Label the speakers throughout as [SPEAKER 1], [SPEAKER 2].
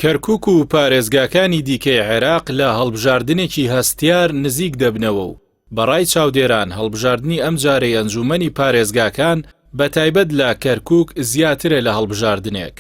[SPEAKER 1] کەرکووک و پارێزگاکانی دیکەی عێراق لە هەڵبژاردنێکی هەستیار نزیک دەبنەوە و بەڕای چاودێران هەڵبژاردننی ئەم جارەی ئەنجومەنی پارێزگاکان بە تایبەت لە کەرکووک زیاترە لە هەڵبژاردنێک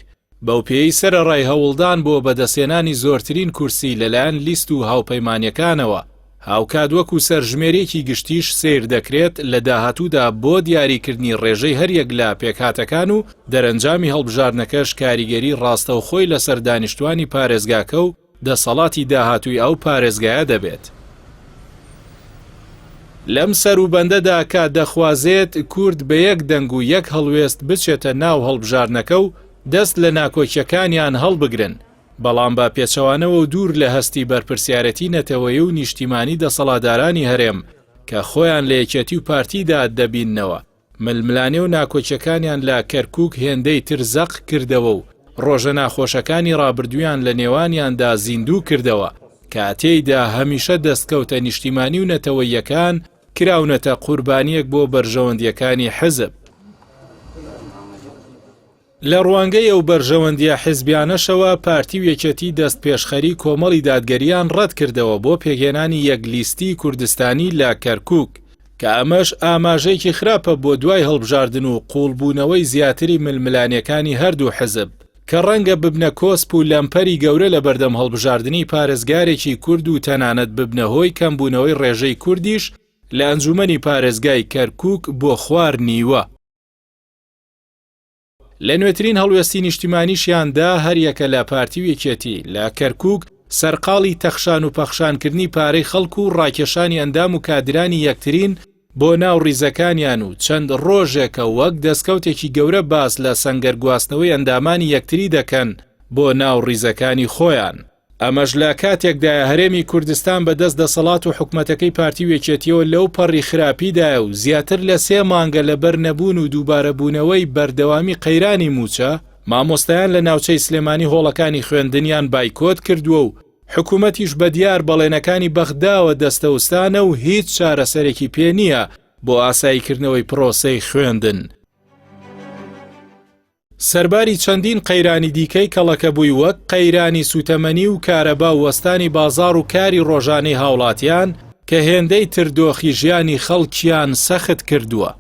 [SPEAKER 1] بەو پێی سەرەڕای هەوڵدان بۆ بەدەستێنانی زۆرترین کورسی لەلایەن لیست و هاوپەیمانیەکانەوە هاوکات وەکو سەرژمێرێکی گشتیش سیر دەکرێت لە داهاتوودا بۆ دیاریکردنی ڕێژەی هەریەک لە پێکهاتەکان و دەرەنجامی هەڵبژاردنەکەش کاریگەری ڕاستەوخۆی لەسەر دانیشتوانی پارێزگاکە و دەسەڵاتی داهاتووی ئەو پارێزگایە دەبێت. لەم سەروبەندەدا کە دەخوازێت کورد بە یەک دەنگ و یەک هەڵوێست بچێتە ناو هەڵبژاردنەکە و دەست لە ناکۆکیەکانیان هەڵبگرن بەڵام با پێچەوانەوە و دوور لە هەستی بەرپرسیارەتی نەتەوەیی و نیشتیمانی دەسەڵاتدارانی هەرێم کە خۆیان لە یەکێتی و پارتیدا دەبیننەوە ململانێ و ناکۆچەکانیان لە کەرکووک هێندەی تر زەق کردەوە و ڕۆژە ناخۆشەکانی ڕابردویان لە نێوانیاندا زیندوو کردەوە کاتێیدا هەمیشە دەستکەوتە نیشتیمانی و نەتەوەیەکان کراونەتە قوربانیەک بۆ بەرژەوەندیەکانی حزب. لە ڕوانگەی ئەو بەرژەوەندیە حیزبیانەشەوە پارتی و یەکێتی دەست پێشخەری کۆمەڵی دادگەریان ڕەت کردەوە بۆ پێگێنانی یەکلیستی کوردستانی لە کەرکووک کە ئەمەش ئاماژەیەکی خراپە بۆ دوای هەڵبژاردن و قوڵبوونەوەی زیاتری ململانیەکانی هەردوو حزب کە ڕەنگە ببنە کۆسپ و لەمپەری گەورە لە بەردەم هەڵبژاردننی پارێزگارێکی کورد و تەنانەت ببنە هۆی کەمبوونەوەی ڕێژەی کوردیش لە ئەنجومەنی پارێزگای کەرکووک بۆ خوار نیوە. لە نوێترین هەڵوێستی نیشتیمانیشیاندا هەریەکە لە پارتی و یەکێتی لە کەرکووک سەرقاڵی تەخشان و پەخشانکردنی پارەی خەڵک و ڕاکێشانی ئەندام و کادرانی یەکترین بۆ ناو ڕیزەکانیان و چەند ڕۆژێکە وەک دەستکەوتێکی گەورە باس لە سەنگەر گواستنەوەی ئەندامانی یەکتری دەکەن بۆ ناو ڕیزەکانی خۆیان. ئەمەش لە کاتێکدا هەرێمی کوردستان بەدەست دەسەڵات و حکومەتەکەی پارتی و یەکێتیەوە لەو پەڕی خراپیدایە و زیاتر لە 3 مانگە لەبەر نەبوون و دووبارەبوونەوەی بەردەوامی قەیرانی موچە مامۆستایان لە ناوچەی سلێمانی هۆڵەکانی خوێندنیان بایکۆت کردووە و حکوومەتیش بە دیار بەڵێنەکانی بەغداوە دەستەوستانە و هیچ چارەسەرێکی پێ نییە بۆ ئاساییکردنەوەی پرۆسەی خوێندن. سەرباری چەندین قەیرانی دیکەی کەڵەکە بووی وەک قەیرانی سوتەمەنی و کارەبا و وەستانی بازار و کاری ڕۆژانەی هاوڵاتیان کە هێندەی تردۆخی ژیانی خەڵکیان سەخت کردووە.